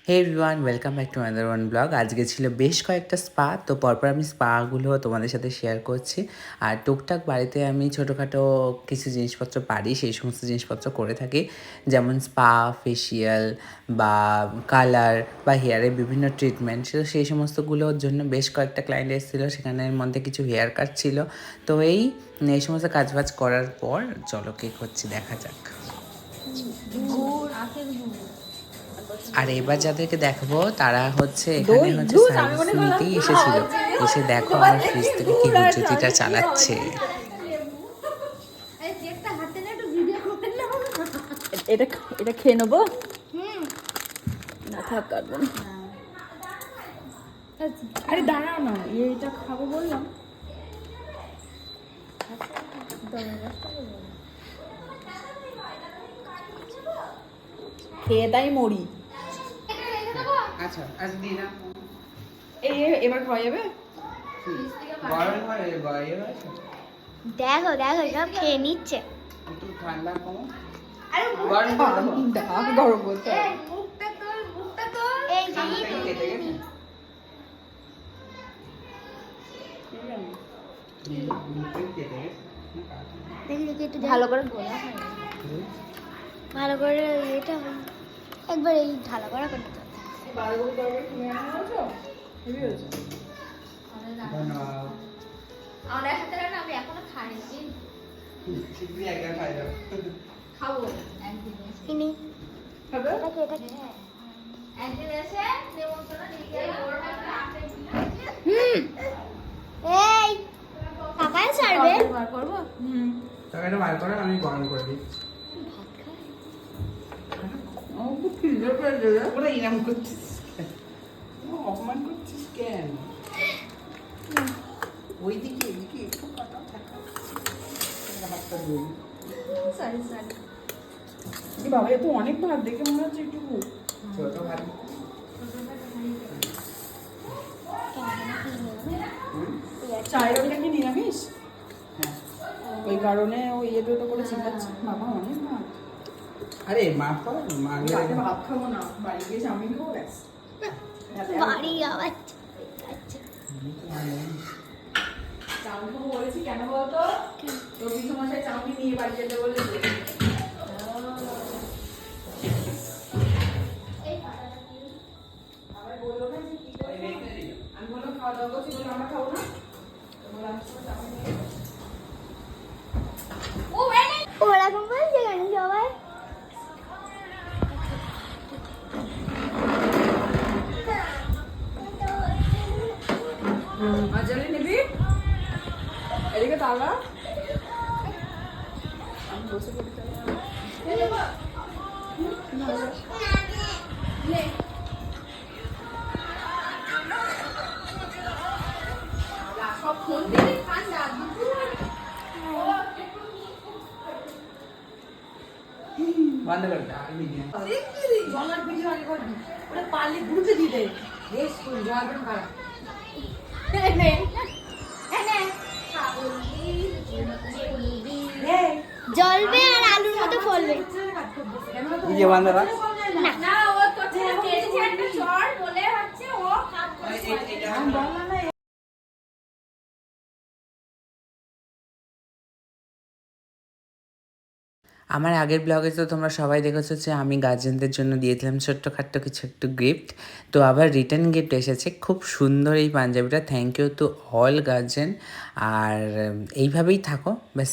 Hey everyone, welcome back to another one blog. আজকে ছিল বেশ কয়েকটা স্পা, তো পরপর আমি স্পাগুলো তোমাদের সাথে শেয়ার করছি। আর টুকটাক বাড়িতে আমি ছোটোখাটো কিছু জিনিসপত্র পারি, সেই সমস্ত জিনিসপত্র করে থাকি, যেমন স্পা, ফেসিয়াল বা কালার বা হেয়ারের বিভিন্ন ট্রিটমেন্ট। সেই সমস্তগুলোর জন্য বেশ কয়েকটা ক্লায়েন্ট এসেছিলো, সেখানের মধ্যে কিছু হেয়ার কাট ছিল। তো এই সমস্ত কাজবাজ করার পর চলো কেক হচ্ছে দেখা যাক। আর এবার যাদেরকে দেখাবো তারা হচ্ছে এখানে হচ্ছে সার্ভিস নিতেই এসেছিল। এসে দেখো আমার ফ্রিজ থেকে কি হুজ্জুতিটা চালাচ্ছে। এটা এটা খেয়ে নেবো। না থাক কাটবো না। আরে দাঁড়াও না, এইটা খাবো বললাম। খেয়ে তাই মরি। আচ্ছা আচ্ছা দিই না। এবার খাওয়া যাবে। দেখো দেখো সব খেয়ে নিচ্ছে। একটু ঠান্ডা কম। গরম বলতে এই যে দেখি দেখি একটু ভালো করে গোলা হয়। ভালো করে এটা একবার এই ঢালা করা করতে হবে। আমার সাথে রান্না আমি এখনো খাইনি। খাবো একদিন। কিনি হবে এটা একদিন এসে নেমন্তন্ন দিকে এই কাকাই সারবে বার করবো। তরকারিটা বার করে আমি গরম করে দিই। ওরা ইরাম করছিস, অপমান করছিস কেন? ওইদিকে এদিকে একটু কাটা থাকা। বাবা এ তো অনেক ভাত দেখে মনে হচ্ছে একটু ছোট ভাত। চায়ের ওটা কি নিরামিষ? হ্যাঁ, ওই কারণে ওই ইয়ে দুটো করে চিল্লাচ্ছে। বাবা অনেক ভাত। আরে মা তো বাড়িতে ভাত খাবো না, বাড়ি গিয়ে চাউমিন খাবো ব্যাস। বাড়ি আবার চাউমিন খাবো বলেছি কেন বলতো? তোর বিশ্বমশাই চাউমিন নিয়ে বাড়ি যেতে বলেছে। আবার বললো না যে কি করবে? আমি বললাম খাওয়া দাওয়া করছি, বললাম আমরা খাবো না। তো বললাম চাউমিন নিয়ে ওরকম বলছে কেন সবাই? আজলি নিবি? এদিকে তালা। আমি বসে পড়ি সব ফোন দিয়ে ঠান্ডা বন্ধ করে দাও, আমি দিই। জলার ভিডিও আগে করবি, ওটা পারলে গ্রুপে দিতে। বেশ কোন জলার খারাপ। জ্বলবে আর আলুর মতো ফলবে। এই যে বান্ধবা না ও তো কেটেছে একটা চড় বলে হচ্ছে ও কাজ করছে। আমার আগের ব্লগে তো তোমরা সবাই দেখেছো যে আমি গার্জেনদের জন্য দিয়েছিলাম ছোট্টখাট্টো কিছু একটু গিফট। তো আবার রিটার্ন গিফট এসেছে, খুব সুন্দর এই পাঞ্জাবিটা। Thank you to all guardian. আর এইভাবেই থাকো ব্যাস।